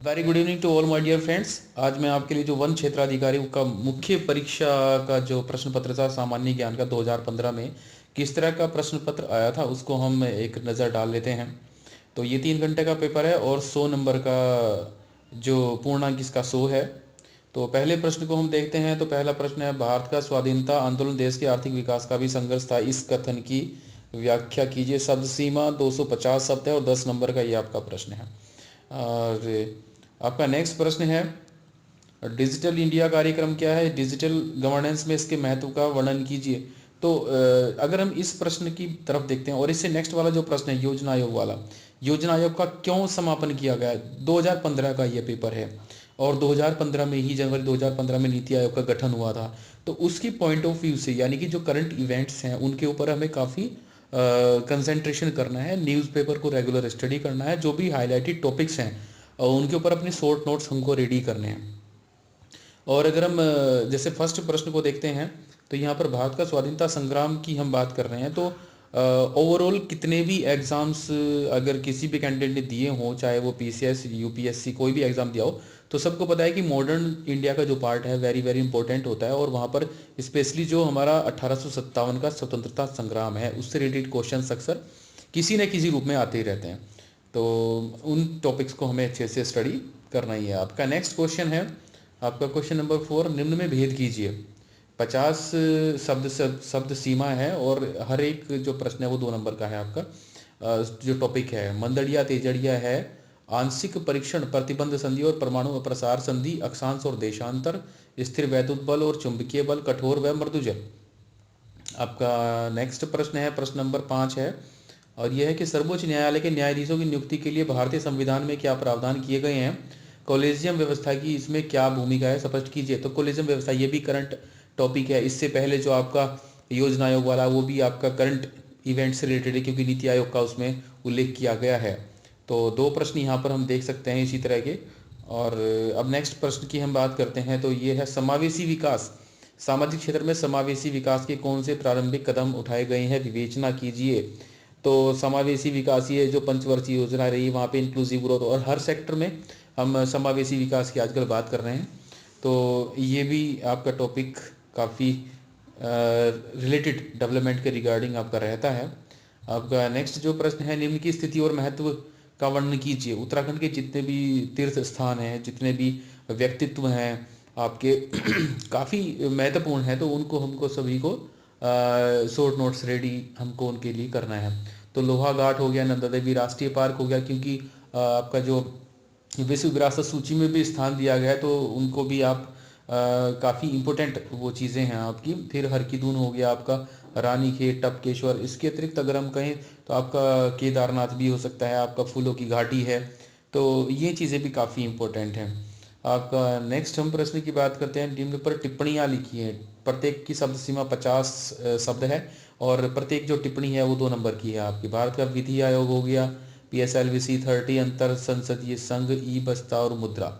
Very good evening to all my dear friends. आज मैं आपके लिए जो वन क्षेत्राधिकारी का मुख्य परीक्षा का जो प्रश्न पत्र था सामान्य ज्ञान का 2015 में किस तरह का प्रश्न पत्र आया था उसको हम एक नज़र डाल लेते हैं। तो ये 3 घंटे का पेपर है और 100 नंबर का जो पूर्णांक इसका 100 है। तो पहले प्रश्न को हम देखते हैं। तो पहला प्रश्न है, भारत का स्वाधीनता आंदोलन देश के आर्थिक विकास का भी संघर्ष था, इस कथन की व्याख्या कीजिए। शब्द सीमा 250 शब्द है और 10 नंबर का ये आपका प्रश्न है। और आपका नेक्स्ट प्रश्न है, डिजिटल इंडिया कार्यक्रम क्या है, डिजिटल गवर्नेंस में इसके महत्व का वर्णन कीजिए। तो अगर हम इस प्रश्न की तरफ देखते हैं और इससे नेक्स्ट वाला जो प्रश्न है योजना आयोग वाला, योजना आयोग का क्यों समापन किया गया, 2015 का ये पेपर है और 2015 में ही जनवरी 2015 में नीति आयोग का गठन हुआ था। तो उसकी पॉइंट ऑफ व्यू से यानी कि जो करंट इवेंट्स हैं उनके ऊपर हमें काफ़ी कंसंट्रेशन करना है, न्यूज़पेपर को रेगुलर स्टडी करना है, जो भी हाईलाइटेड टॉपिक्स हैं उनके ऊपर अपने शॉर्ट नोट्स हमको रेडी करने हैं। और अगर हम जैसे फर्स्ट प्रश्न को देखते हैं तो यहाँ पर भारत का स्वाधीनता संग्राम की हम बात कर रहे हैं। तो ओवरऑल कितने भी एग्ज़ाम्स अगर किसी भी कैंडिडेट ने दिए हों, चाहे वो पीसीएस यूपीएससी कोई भी एग्ज़ाम दिया हो, तो सबको पता है कि मॉडर्न इंडिया का जो पार्ट है वेरी वेरी इंपॉर्टेंट होता है। और वहाँ पर स्पेशली जो हमारा 1857 का स्वतंत्रता संग्राम है उससे रिलेटेड क्वेश्चन अक्सर किसी न किसी रूप में आते ही रहते हैं। तो उन टॉपिक्स को हमें अच्छे से स्टडी करना ही है। आपका नेक्स्ट क्वेश्चन है, आपका क्वेश्चन नंबर 4, निम्न में भेद कीजिए। 50 शब्द सीमा है और हर एक जो प्रश्न है वो 2 नंबर का है। आपका जो टॉपिक है मंदड़िया तेजड़िया है, आंशिक परीक्षण, प्रतिबंध संधि और परमाणु प्रसार संधि, अक्षांश और देशांतर, स्थिर वैद्युत बल और चुंबकीय बल, कठोर व मृदु जल। आपका नेक्स्ट प्रश्न है, प्रश्न नंबर 5 है और यह है कि सर्वोच्च न्यायालय के न्यायाधीशों की नियुक्ति के लिए भारतीय संविधान में क्या प्रावधान किए गए हैं, कॉलेजियम व्यवस्था की इसमें क्या भूमिका है, स्पष्ट कीजिए। तो कॉलेजियम व्यवस्था ये भी करंट टॉपिक है। इससे पहले जो आपका योजना आयोग वाला वो भी आपका करंट इवेंट से रिलेटेड है क्योंकि नीति आयोग का उसमें उल्लेख किया गया है। तो 2 प्रश्न यहाँ पर हम देख सकते हैं इसी तरह के। और अब नेक्स्ट प्रश्न की हम बात करते हैं। तो ये है समावेशी विकास, सामाजिक क्षेत्र में समावेशी विकास के कौन से प्रारंभिक कदम उठाए गए हैं, विवेचना कीजिए। तो समावेशी विकास ये जो पंचवर्षीय योजना रही वहाँ पे इंक्लूसिव ग्रोथ और हर सेक्टर में हम समावेशी विकास की आजकल बात कर रहे हैं। तो ये भी आपका टॉपिक काफ़ी रिलेटेड डेवलपमेंट के रिगार्डिंग आपका रहता है। आपका नेक्स्ट जो प्रश्न है, निम्न की स्थिति और महत्व का वर्णन कीजिए। उत्तराखंड के जितने भी तीर्थ स्थान हैं, जितने भी व्यक्तित्व हैं आपके काफ़ी महत्वपूर्ण है, तो उनको हमको सभी को शॉर्ट नोट्स रेडी हमको उनके लिए करना है। तो लोहा घाट हो गया, नंदा देवी राष्ट्रीय पार्क हो गया, क्योंकि आपका जो विश्व विरासत सूची में भी स्थान दिया गया है तो उनको भी आप काफ़ी इम्पोर्टेंट वो चीज़ें हैं आपकी। फिर हरकी-दून हो गया आपका, रानीखेत, टपकेश्वर। इसके अतिरिक्त अगर हम कहें तो आपका केदारनाथ भी हो सकता है, आपका फूलों की घाटी है। तो ये चीज़ें भी काफ़ी इम्पोर्टेंट हैं। आपका नेक्स्ट हम प्रश्न की बात करते हैं, निम्न पर टिप्पणियाँ लिखी हैं। प्रत्येक की शब्द सीमा 50 शब्द है और प्रत्येक जो टिप्पणी है वो 2 नंबर की है आपकी। भारत का विधि आयोग हो गया, PSLV 30, अंतर संसदीय संघ, ई बस्ता और मुद्रा।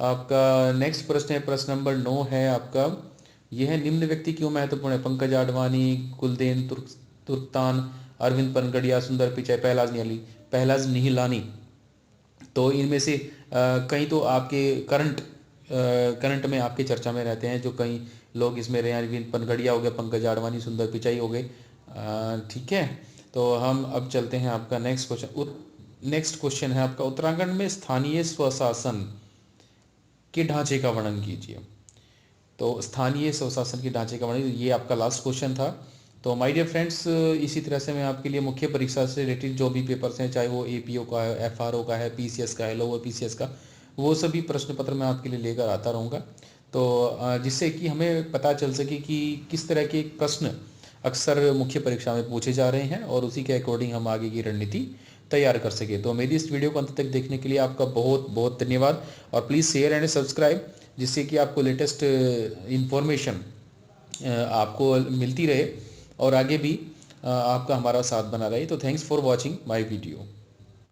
आपका नेक्स्ट प्रश्न है, प्रश्न नंबर 9 है आपका। यह है, निम्न व्यक्ति क्यों महत्वपूर्ण है, पंकज आडवाणी, कुलदेन तुर्कतान, अरविंद पनगड़िया, सुंदर पिचाई, पहलाज निहिलानी। तो इनमें से कई तो आपके करंट में आपके चर्चा में रहते हैं, जो कई लोग इसमें रहे, अरविंद पनगड़िया हो गए, पंकज आडवाणी, सुंदर पिचाई हो गए। ठीक है, तो हम अब चलते हैं आपका नेक्स्ट क्वेश्चन। नेक्स्ट क्वेश्चन है आपका, उत्तराखंड में स्थानीय स्वशासन के ढांचे का वर्णन कीजिए। तो स्थानीय स्वशासन के ढांचे का वर्णन, ये आपका लास्ट क्वेश्चन था। तो माय डियर फ्रेंड्स, इसी तरह से मैं आपके लिए मुख्य परीक्षा से रिलेटेड जो भी पेपर्स हैं, चाहे वो एपीओ का है, एफआरओ का है, पीसीएस का है, लोअर पीसीएस का, वो सभी प्रश्न पत्र मैं आपके लिए लेकर आता रहूँगा। तो जिससे कि हमें पता चल सके कि किस तरह के प्रश्न अक्सर मुख्य परीक्षा में पूछे जा रहे हैं और उसी के अकॉर्डिंग हम आगे की रणनीति तैयार कर सके। तो मेरी इस वीडियो को अंत तक देखने के लिए आपका बहुत बहुत धन्यवाद और प्लीज़ शेयर एंड सब्सक्राइब, जिससे कि आपको लेटेस्ट इंफॉर्मेशन आपको मिलती रहे और आगे भी आपका हमारा साथ बना रहे। तो thanks for watching my video.